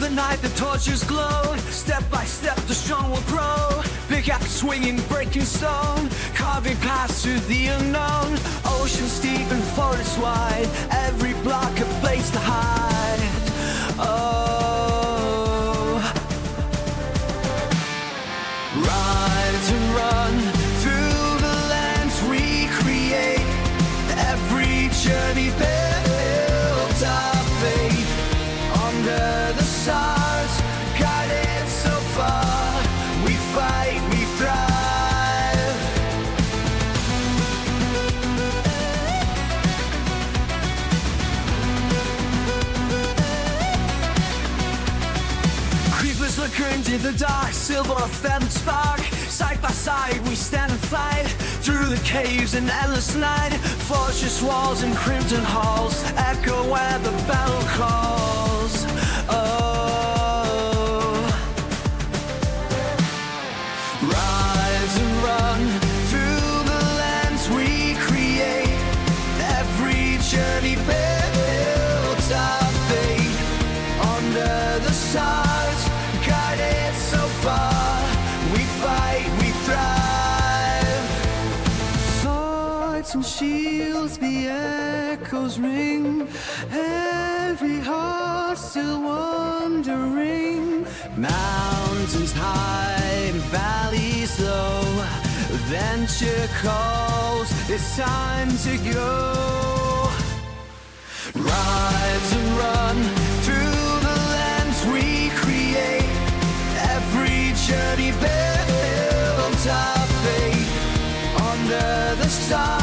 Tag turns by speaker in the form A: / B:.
A: the night the torches glow. Step by step the strong will grow. Pickaxe swinging, breaking stone, carving paths through the unknown. Oceans deep and forests wide, every block a place to hide. Oh, rise and run through the lands we create. Every journey built our faith. Under the stars, guided so far, we fight, we thrive. Creepers flicker into the dark, silver a feathered spark. Side by side we stand and fight, through the caves in endless night. Fortress walls and crimson halls echo where the battle calls. Oh, rise and run through the lands we create. Every journey built our fate. Under the stars, guided so far, we fight, we thrive. Swords and shields, the echoes ring. Every heart still wandering. Mountains high, valleys low. Adventure calls, it's time to go. Rise and run through the lands we create. Every journey built our fate. Under the stars,